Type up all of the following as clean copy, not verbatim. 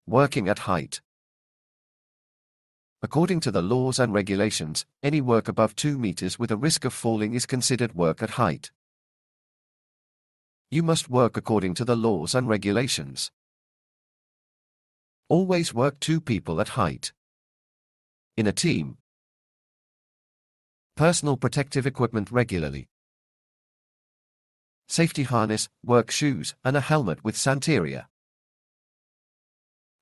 Working at height. According to the laws and regulations, any work above 2 meters with a risk of falling is considered work at height. You must work according to the laws and regulations. Always work 2 people at height. In a team. Personal protective equipment regularly. Safety harness, work shoes, and a helmet with Santeria.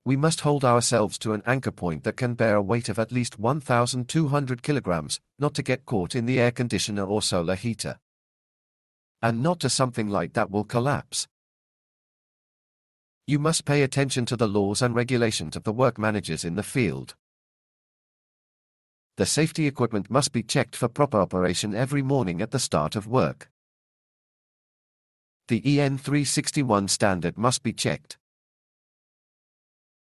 We must hold ourselves to an anchor point that can bear a weight of at least 1,200 kilograms, not to get caught in the air conditioner or solar heater. And not to something light that will collapse. You must pay attention to the laws and regulations of the work managers in the field. The safety equipment must be checked for proper operation every morning at the start of work. The EN 361 standard must be checked.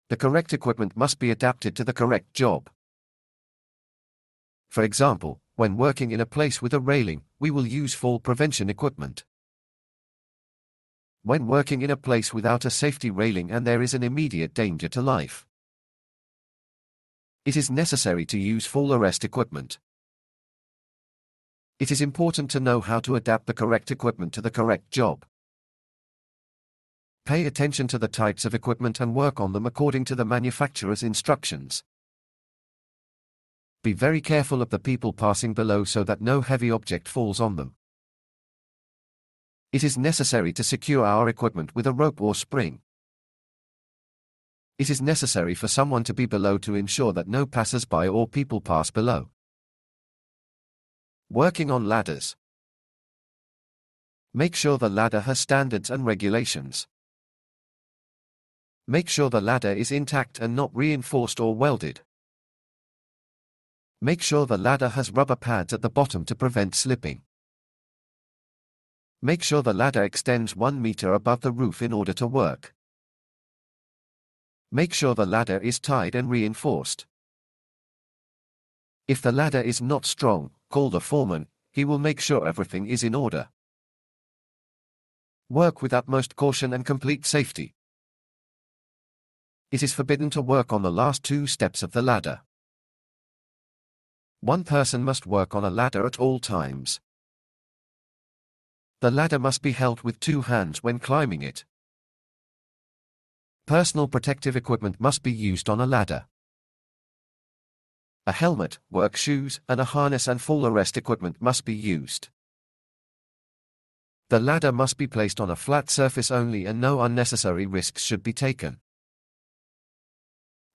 The correct equipment must be adapted to the correct job. For example, when working in a place with a railing, we will use fall prevention equipment. When working in a place without a safety railing and there is an immediate danger to life, it is necessary to use fall arrest equipment. It is important to know how to adapt the correct equipment to the correct job. Pay attention to the types of equipment and work on them according to the manufacturer's instructions. Be very careful of the people passing below so that no heavy object falls on them. It is necessary to secure our equipment with a rope or spring. It is necessary for someone to be below to ensure that no passers-by or people pass below. Working on ladders. Make sure the ladder has standards and regulations. Make sure the ladder is intact and not reinforced or welded. Make sure the ladder has rubber pads at the bottom to prevent slipping. Make sure the ladder extends 1 meter above the roof in order to work. Make sure the ladder is tied and reinforced. If the ladder is not strong, call the foreman, he will make sure everything is in order. Work with utmost caution and complete safety. It is forbidden to work on the last 2 steps of the ladder. One person must work on a ladder at all times. The ladder must be held with 2 hands when climbing it. Personal protective equipment must be used on a ladder. A helmet, work shoes, and a harness and fall arrest equipment must be used. The ladder must be placed on a flat surface only and no unnecessary risks should be taken.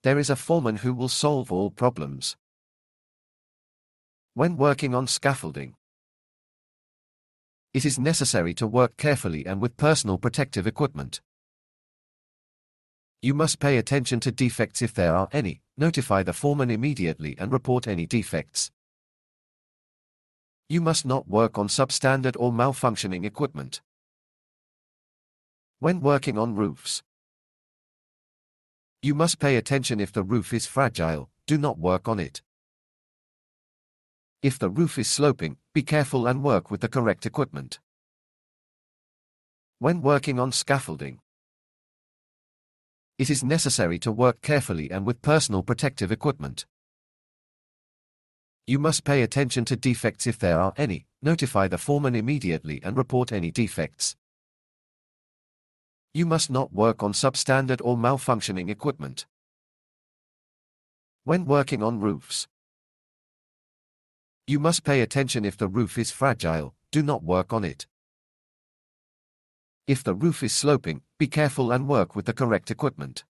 There is a foreman who will solve all problems. When working on scaffolding, it is necessary to work carefully and with personal protective equipment. You must pay attention to defects if there are any, notify the foreman immediately and report any defects. You must not work on substandard or malfunctioning equipment. When working on roofs, you must pay attention if the roof is fragile, do not work on it. If the roof is sloping, be careful and work with the correct equipment. When working on scaffolding, it is necessary to work carefully and with personal protective equipment. You must pay attention to defects if there are any, notify the foreman immediately and report any defects. You must not work on substandard or malfunctioning equipment. When working on roofs, you must pay attention if the roof is fragile, do not work on it. If the roof is sloping, be careful and work with the correct equipment.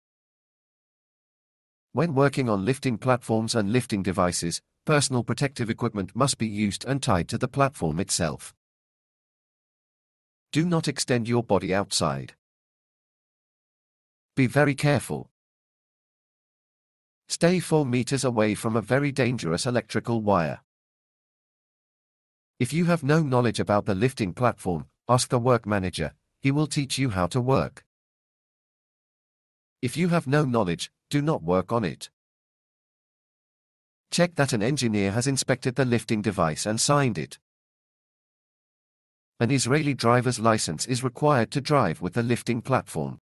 When working on lifting platforms and lifting devices, personal protective equipment must be used and tied to the platform itself. Do not extend your body outside. Be very careful. Stay 4 meters away from a very dangerous electrical wire. If you have no knowledge about the lifting platform, ask the work manager, he will teach you how to work. If you have no knowledge, do not work on it. Check that an engineer has inspected the lifting device and signed it. An Israeli driver's license is required to drive with the lifting platform.